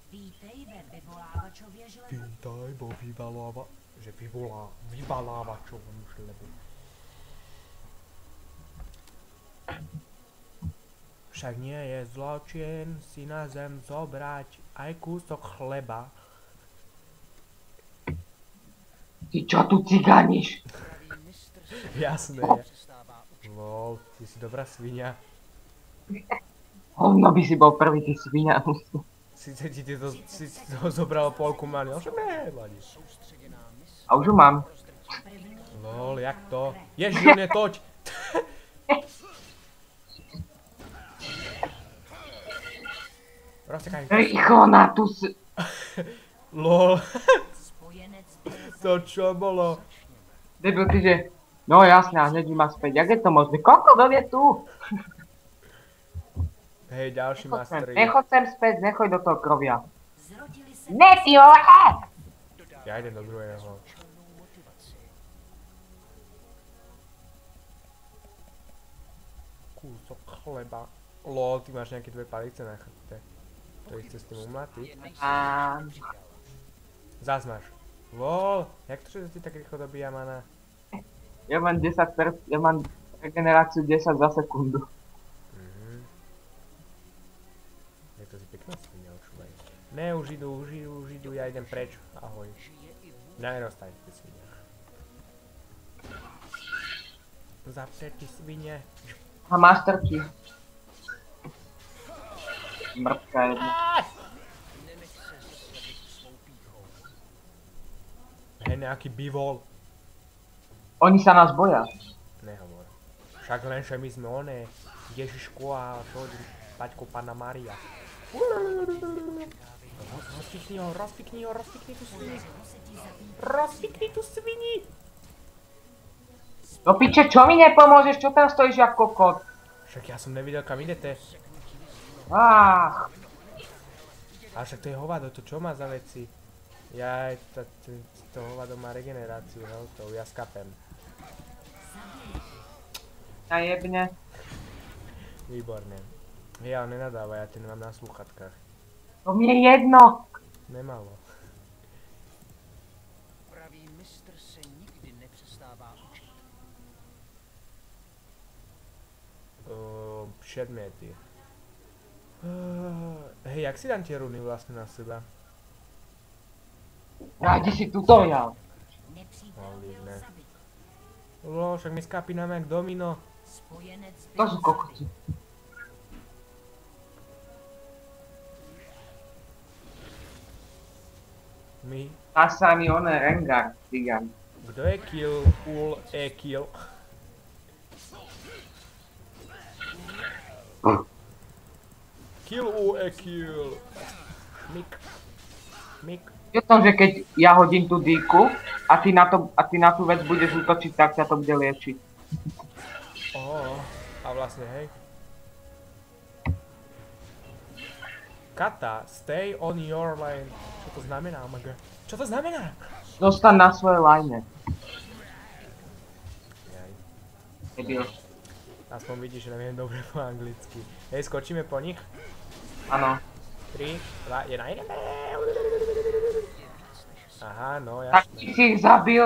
Vítaj vo vyvalávačovom šlebu. Však nie je zločin si na zem zobrať aj kúsok chleba. Ty čo tu cigániš? Jasné. Lol, ty si dobrá svinia. Hovno by si bol prvý, ty svinia. Sice ti si to zobral polku mani, ale však nevadí. A už ju mám. Lol, jak to? Ježiš, on je toť! Roztekaj. Rýchlo na tu s... Lol. To čo bolo? Debil, ty že... No jasne, a hneď ma späť. Jak je to možné? Kokodov je tu! Hej, ďalší mastery. Nechoď sem späť, nechoď do toho krovia. Ne, ty ohe! Ja idem do druhého. Kúsok chleba. Lol, ty máš nejaké dve palice na chrbte. To ich chce s tým umlatiť. Zas máš. Lol, jak to, že ty tak rýchlo dobíja mana? Ja mám ja mám regeneráciu 10 za sekundu. Je to si pekná svinia, učúvaj. Ne, už idú, ja idem preč. Ahoj. Mňa nerostaj, ty svinia. Zapřeti svine. A masterky. Mrtka jedna. Hej, nejaký bivol. Oni sa nás boja. Nehovor. Však len, že my sme oné. Ježiško a to, Paťko Panna Mária. Rozpikni tú svini. Rozpikni tú svini. No piče, čo mi nepomôžeš? Čo tam stojíš jak kokot? Však ja som nevidel, kam idete. A však to je hovado, to čo má za veci? Jaj, to hovado má regeneráciu, to ja skapem. Ja jebne. Výborne. Hej, ale nenadávaj, ja to nemám na slúchatkách. To mne je jedno. Nemalo. Pravý mistr se nikdy nepřestává učit. Předměty. Hej, jak si dám tie runy vlastne na seba? Nájdi si tutoriál. Malivné. Lol, však my skapíname jak domino. To sú kokoti. My. Tá sa mi oné Rengar, cigan. Kdo je kill? Ul e kill. Kill u e kill. Mik. Je to, že keď ja hodím tú díku a ty na tú vec budeš útočiť, tak ťa to bude liečiť. A vlastne, hej. Kata, stay on your lane. Čo to znamená, omg? Čo to znamená? Zostaň na svojej line. Jaj. Debil. Aspoň vidíš, že neviem dobre po anglicky. Hej, skočíme po nich. Áno. 3, 2, 1, ideme! Aha, no Tak jasne. ty si ich zabil.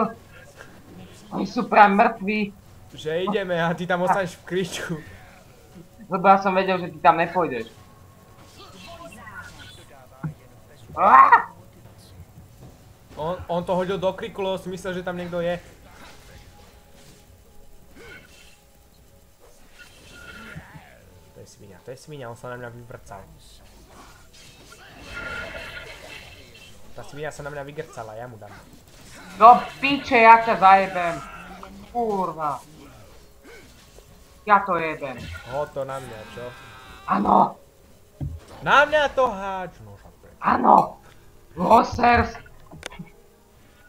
Oni sú práve mŕtvi. Že ideme a ty tam ostaneš v kričku. Lebo ja som vedel, že ty tam nepôjdeš. On to hodil do kriku, lebo si myslel, že tam niekto je. To je svinia, on sa na mňa vyvrcal. Tá svinia sa na mňa vygrcala, ja mu dám. Do piče, ja ťa zajebem. Kurva. Ja to jebem. Ho to na mňa, čo? Áno. Na mňa to háč! No však preč. Áno. Losers.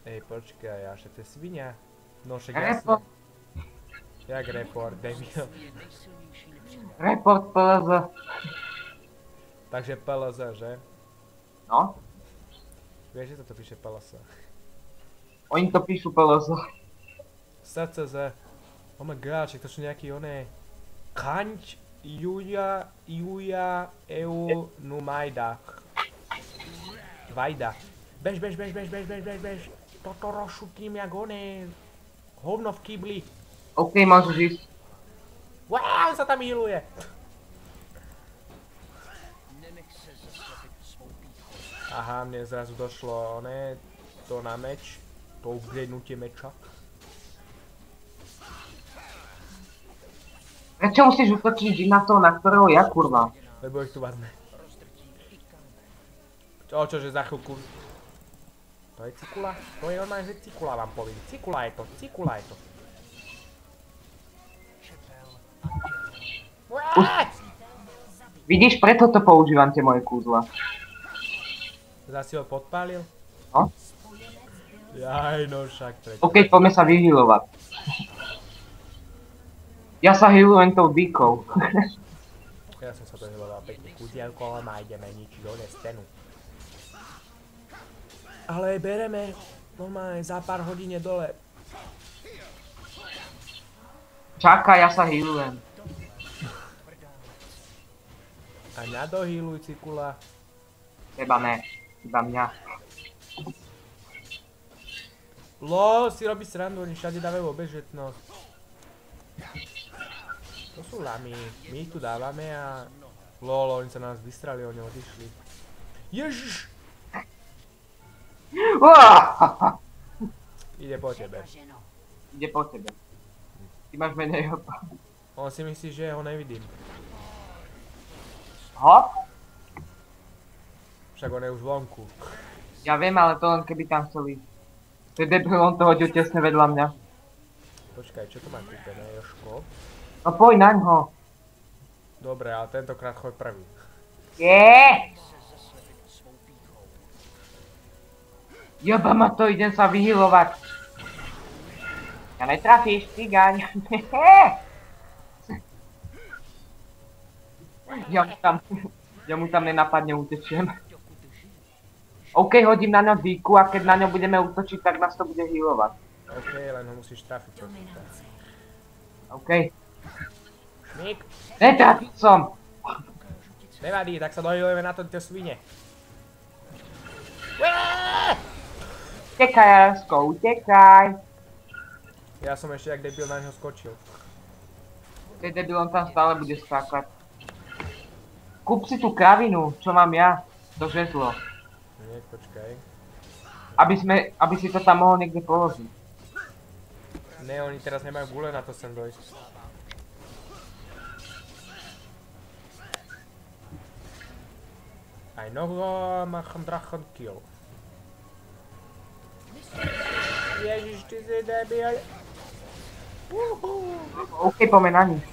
Ej, počkaj, ja však to je svinia. No však Report. jasne. Jak report, debil. Report PLZ. Takže PLZ, že? No. Vieš, že toto píše PLZ. Oni to píšu PLZ. SCZ. Oh my god, však to sú nejaký oné... Kanč, Juja, EU, Numajda. Vajda. Bež, bež, bež, bež, bež, bež, bež, bež. Toto rozšutím jak oné. Hovno v kýbli. OK, môžeš ísť. Wow, on sa tam healuje. Nenech se zaslepit svou pýchou. Aha, mne zrazu došlo oné, to na meč. To upgradenutie meča. Prečo musíš útočiť vždy na toho, na ktorého ja, kurva? Lebo ich tu vazme. Rozdrtí i kámen. Čože za chvíľku. To je cikula? To je normálne, že cikula vám poviem. Cikula je to, cikula je to. Čepel a tělo. Vidíš, preto to používam tie moje kúzla. Zasi ho podpálil? No. Jaj, no však prečo. OK, poďme sa vyhealovať. Ja sa healujem tou dýkou. Ja som sa doheloval pekne kudielko, ale ma ideme ničiť oné stenu. Ale bereme normálne za pár hodine dole. Čakaj, ja sa healujem. A mňa dohealuj, cikula. Teba ne, iba mňa. LOL, si robí srandu, oni všade dávajú obežetnosť. To sú lamy, my ich tu dávame a... LOL, oni sa na nás vystrali, oni odišli. Ježiš! Ide po tebe. Ide po tebe. Ty máš menej hopa. On si myslí, že ho nevidím. Hop? Však on je už vonku. Ja viem, ale to len keby tam chceli. To je debil, on to hodil tesne vedľa mňa. Počkaj, čo to má kúpené, Jožko? No poď naňho. Dobre, ale tentokrát choď prvý. Je! Jeba ma to, idem sa vyhealovať. Ja netrafíš, cigáň. Ja mu tam nenapadne, utečiem. OK, hodím na ňo dýku a keď na ňo budeme útočiť, tak nás to bude healovať. OK, len ho musíš trafiť, čo si tam. OK. Šmík! Netrafil som! Nevadí, tak sa dohealujeme na to tie svine. Utekaj, Arasko, utekaj. Ja som ešte jak debil na ňo skočil. Keď debil, on tam stále bude skákať. Kúp si tú kravinu, čo mám ja. To žezlo. Nie, počkaj. Aby si to tam mohol niekde položiť. Ne, oni teraz nemajú gule na to sem dojsť. I know machen Drachen kill. Ježiš, ty si debil. OK, poďme na nich.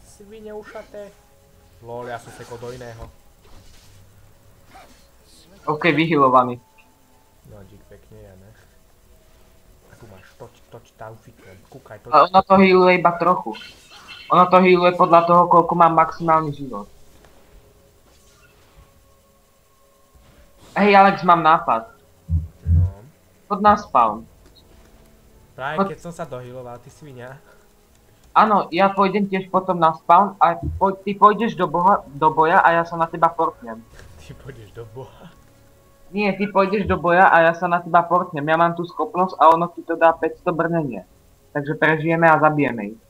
Svine ušaté. Lol, ja som sekol do iného. OK, vyhealovaný. No, dík, pekne, ja ne. A tu máš, toč, taufikom. Kúkaj, toč. Ale ono to healuje iba trochu. Ono to healuje podľa toho, koľko mám maximálny život. Hej, Alex, mám nápad. No. Poď na spawn. Práve keď som sa dohealoval, ty svinia. Áno, ja pôjdem tiež potom na spawn a ty pôjdeš do boja a ja sa na teba portnem. Ty pôjdeš do boha. Nie, ty pôjdeš do boja a ja sa na teba portnem. Ja mám tú schopnosť a ono ti to dá 500 brnenie. Takže prežijeme a zabijeme ich.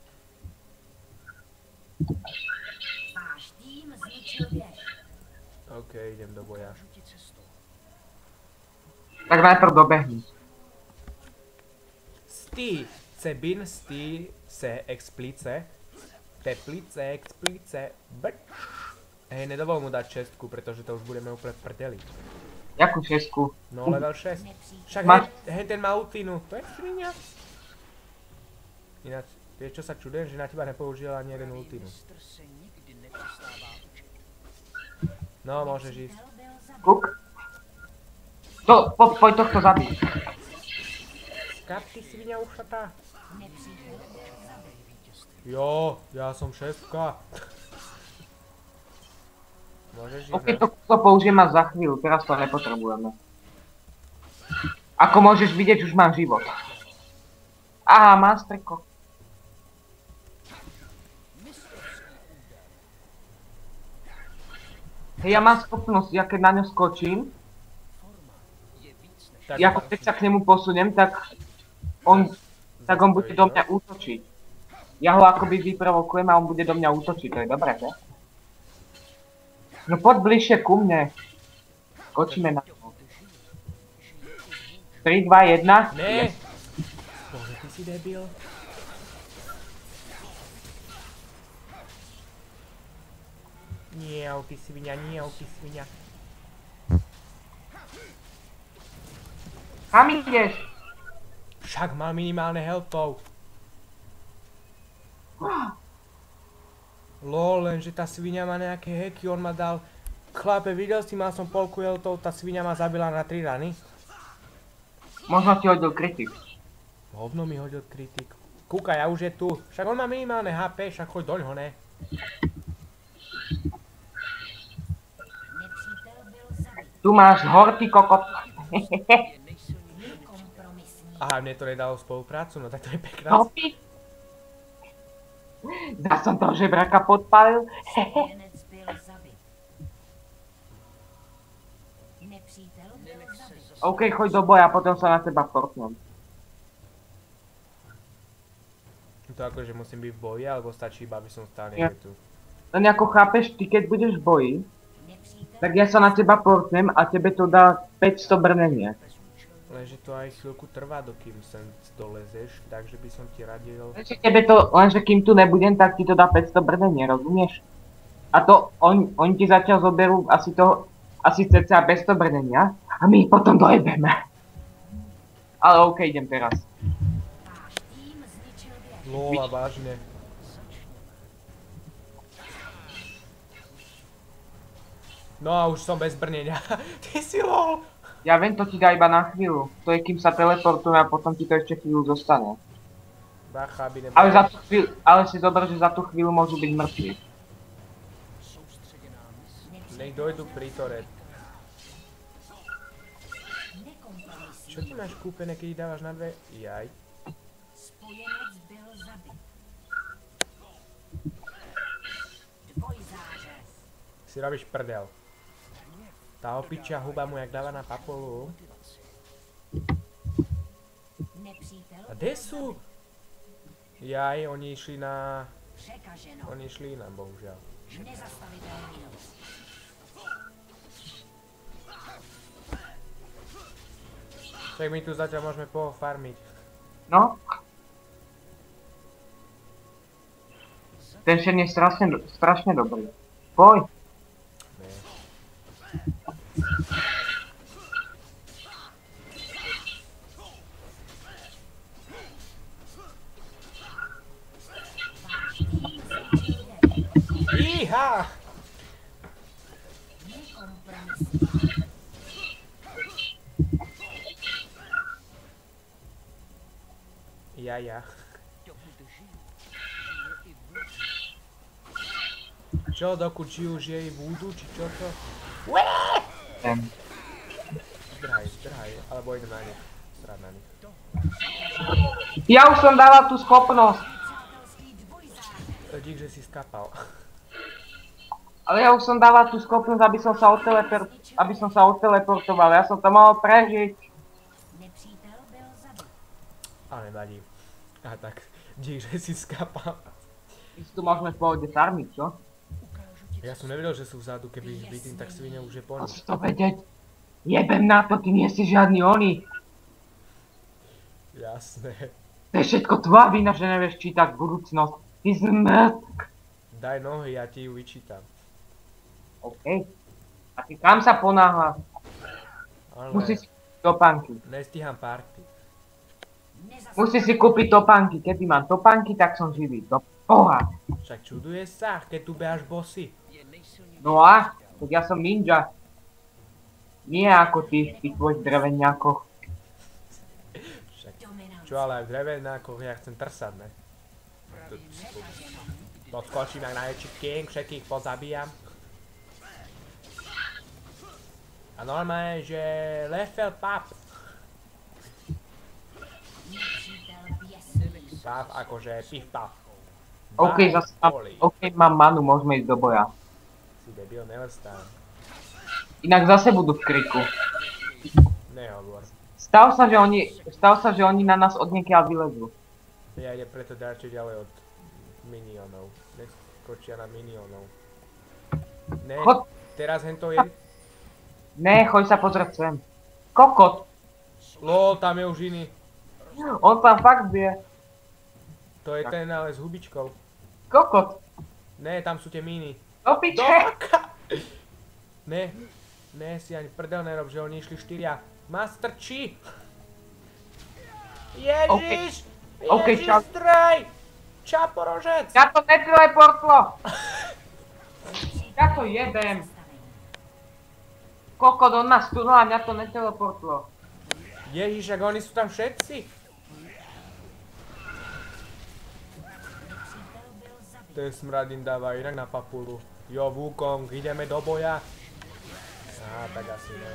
OK, idem do boja. Tak najprv dobehni. Stý, cebin, stý, se, explice, teplice, explice, brč. Hej, nedovol mu dať čestku, pretože to už budeme úplne v prdeli. Jakú šesku? No, level 6. Však hej, ten má ultinu, to je svinia. Ináč, vieš čo sa čudujem, že na teba nepoužil ani jeden ultinu. No, môžeš ísť. Kuk? Poď tohto zabiť. Kap, ty svinia ušatá. Jo, ja som šestka. Môžeš ísť, OK, to použijem až za chvíľu, teraz to nepotrebujeme. Ako môžeš vidieť, už mám život. Aha, Masterko. Hej, ja mám schopnosť, ja keď na ňo skočím, Tak Ja keď sa k nemu posuniem, tak on bude do mňa útočiť. Ja ho akoby vyprovokujem a on bude do mňa útočiť, to je dobré, že? No poď bližšie ku mne. Skočíme na to. 3, 2, 1. Ne! Bože, ty si debil. Niau, ty svinia, niau, ty svinia. Kam ideš? Však mal minimálne healthov. Lol, lenže tá svinia má nejaké hacky, on ma dal... Chlape, videl si, mal som polku healthov, tá svinia ma zabila na 3 rany. Možno ti hodil kritik. Hovno mi hodil kritik. Kúkaj, ja už je tu. Však on má minimálne HP, však choď doňho, ne? Tu máš hortý kokot. Aha, mne to nedalo spoluprácu, no tak to je pekná. Hortý? Ja som toho žebraka podpálil. OK, choď do boja, potom sa na teba portnem. To akože musím byť v boji, alebo stačí iba, aby som stál niekde tu? Len ako chápeš, ty keď budeš v boji, tak ja sa na teba portnem a tebe to dá 500 brnenia. Lenže to aj chvíľku trvá, dokým sem dolezeš, takže by som ti radil... Lenže kým tu nebudem, tak ti to dá 500 brnenia, rozumieš? A to, oni ti zatiaľ zoberú asi cca bez to brnenia a my ich potom dojebeme. Ale OK, idem teraz. Lola, vážne. No a už som bez brnenia. Ty si lol. Ja viem, to ti dá iba na chvíľu. To je, kým sa teleportuje a potom ti to ešte chvíľu zostane. Bacha, aby nebolo... Ale si zober, že za tú chvíľu môžu byť mŕtvi. Nech dojdu pri tore. Čo ty máš kúpené, keď ich dávaš na dve? Jaj. Si robíš prdel. Tá opičia huba mu jak dáva na papolu. A kde sú? Jaj, oni išli na... Oni išli inám, bohužiaľ. Tak my tu zatiaľ môžeme pofarmiť. No. Ten šen je strašne dobrý. Poj. Iha! Ja. Čo, dokud žijú, žije i vúdu, či čo to? Zdrhaj, alebo idem na nich. Strať na nich. Ja už som dala tú schopnosť. Dík, že si skapal. Ale ja už som dala tú schopnosť, aby som sa odteleportoval. Ja som to mohol prežiť. Ale nevadí. A tak, dík, že si skapal. My si tu môžeme v pohode farmiť, čo? Ja som nevedel, že sú vzadu, keby ich bytým, tak svine už je po nich. Musíš to vedieť. Jebem na to, ty nie si žiadny oni. Jasné. To je všetko tvoja vina, že nevieš čítať budúcnosť. Ty zmrt. Daj nohy, ja ti ju vyčítam. OK. A ty kam sa ponáhľaš? Musíš si kúpiť topánky. Nestíham party. Musíš si kúpiť topánky. Keby mám topánky, tak som živý. Do boha. Však čuduješ sa, keď tu behaš bossy. No a? Tak ja som ninja. Nie ako ty, v tých tvojich dreveňákoch. Však, čo ale aj v dreveňákoch, ja chcem trsať, ne? Podskočím jak najväčší king, všetkých pozabíjam. A normálne, že level pap. Pap akože pif paf. OK, mám manu, môžeme ísť do boja. Si debil, nelestám. Inak zase budú v kriku. Nehovor. Stav sa, že oni na nás odniekiaľ vylezú. Ja idem preto radšej ďalej od minionov. Nech skočia na minionov. Ne, Chod. teraz hento je... Ne, choď sa pozrieť sem. Kokot. Lol, tam je už iný. On tam fakt bije. To je ten ale s hubičkou. Kokot. Ne, tam sú tie míny. Do piče. Ne, si ani prdel nerob, že oni išli 4. Master Chi! Ježiš! Okay, Ježiš, čau. zdroj! Čaporožec! Ja to neteleportlo. Ja to jebem. Kokot, on nás tunul a mňa to neteleportlo. Ježiš, ak oni sú tam všetci? Ten smradín dáva inak na papulu. Jo, Wukong, ideme do boja. Á, tak asi ne.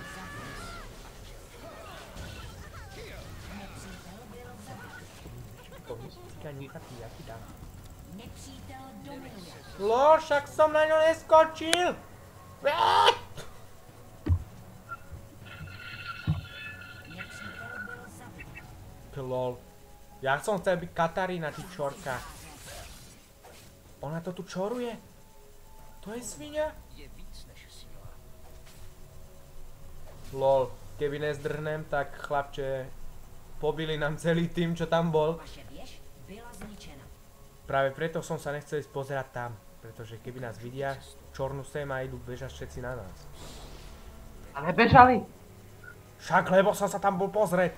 Lol, však som na ňo neskočil! Lol. Ja som chcel byť Katarína, ty čorka. Ona to tu čoruje? To je svinia? Lol, keby nezdrhnem, tak chlapče, pobili nám celý tým, čo tam bol. Práve preto som sa nechcel ísť pozerať tam, pretože keby nás vidia, čornú sem a idú bežať všetci na nás. A nebežali? Však, lebo som sa tam bol pozrieť.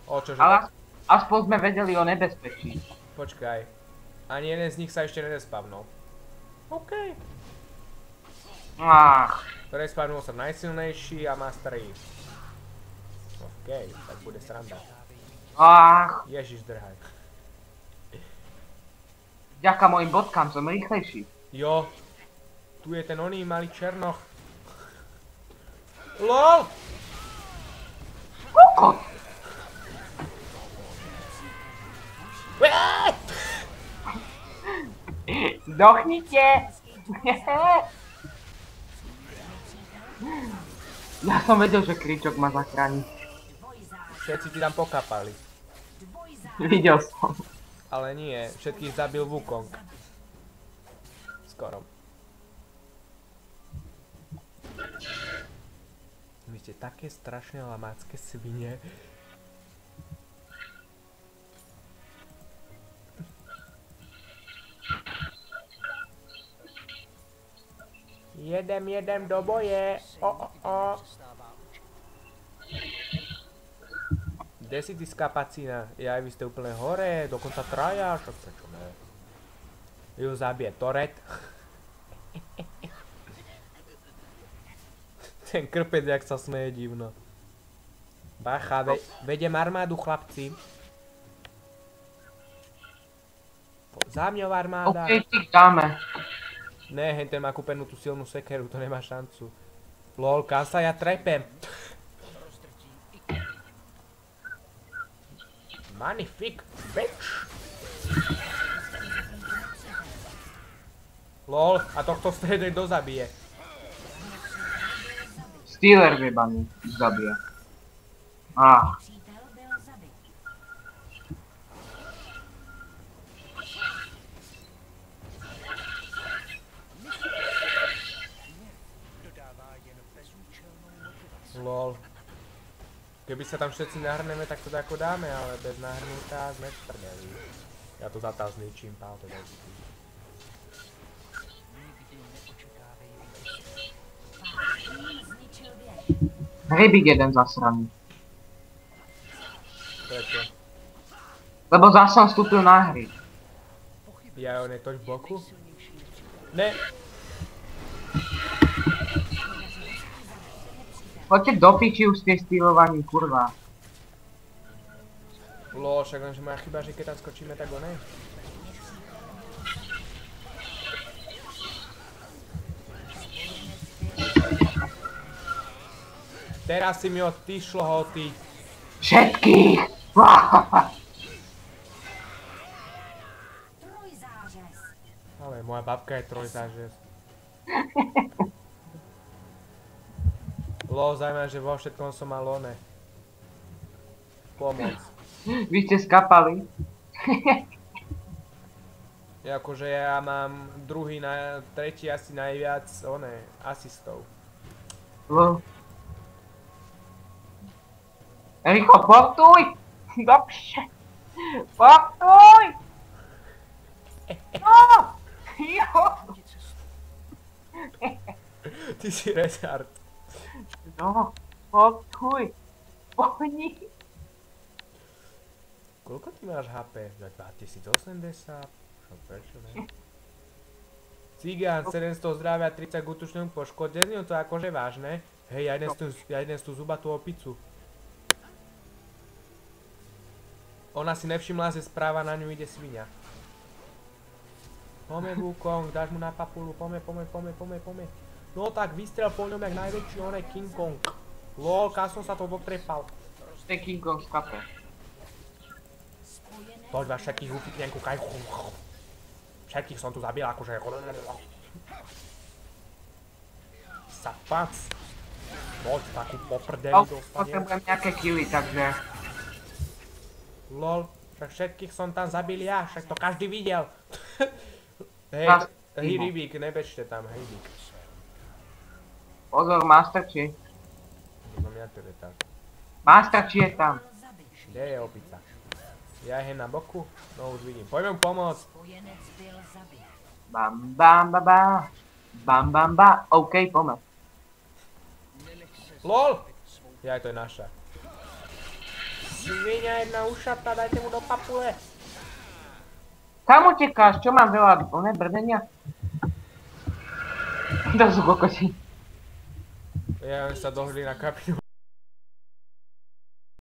O, čože? Ale aspoň sme vedeli o nebezpečí. Počkaj. Ani jeden z nich sa ešte nerespavnul. OK. Respavnul sa najsilnejší a má starý. OK, tak bude sranda. Ježiš, drhaj. Vďaka mojim bodkám som rýchlejší. Jo. Tu je ten oný malý černoch. LOL! Kokot! Zdochnite! Ja som vedel, že Kričok ma zachráni. Všetci ti tam pokapali. Videl som. Ale nie, všetkých zabil Wukong. Skoro. Vy ste také strašne lamácké svine. Jedem do boje. Kde si ty skapacína? Aj vy ste úplne hore, dokonca traja, však prečo ne? Ju zabije Toret. Ten krpec, jak sa smeje divno. Bacha, vedem armádu, chlapci. Za mňou armáda. OK, tých dáme. Ne, ten má kúpenú tú silnú sekeru, to nemá šancu. Lol, kam sa ja trepem? Magnifique, bitch! Lol, a tohto strednej dozabije. Steeler vybaný zabije. Lol. Keby sa tam všetci nahrneme, tak to tako dáme, ale bez nahrnutá sme v prdeli. Ja to zatiaľ zničím, pál to daj. Rybík jeden zasraný. Prečo? Lebo zase som vstúpil na hry. Ja on je toť v boku? Ne! Poďte do piči už s tej stýlovaním, kurva. Lol, však lenže moja chyba, že keď tam skočíme, tak onej. Teraz si mi odtyšlo hoty. Všetkých! Ale moja babka je trojzážes. Zaujímavé, že vo všetkom som mal one. Pomoc. Vy ste skapali. Akože ja mám tretí asi najviac asistov. Rýchlo, portuj! Dobře. Portuj! No! Jo! Ty si retard. No, portuj! Pohni! Koľko ty máš HP? 2080? Čo, prečo ne? Cigán, 700 zdravia, 30 útočných poškodení, to je akože vážne. Hej, ja idem z tú zubatú opicu. Ona si nevšimla, že správa na ňu ide svinia. Pome Wukong, dáš mu na papulu, pome. No tak vystrel po ňom jak najväčší King Kong. Lol, kam som sa to dotrepal. To je King Kong z kape. Poď vás všetkých upitnem, kúkaj. Všetkých som tu zabil, akože... Sapac. Poď, takú poprdeli dostane. Potrebujem nejaké killy, takže... Lol, však všetkých som tam zabil ja, však to každý videl. Hej, Rybík, nebežte tam, Rybík. Pozor, Master Chi. Som ja teda tak. Master Chi je tam. Kde je opica? Ja je na boku? No už vidím. Poďme mu pomôcť. Bam bam ba ba. Bam bam ba. OK, poďme. LOL! Jaj, to je naša. Svinia jedna ušata, dajte mu do papule. Kam utekáš? Čo mám veľa brdenia? To sú kokoti. Ja sa dohodli na kapinu.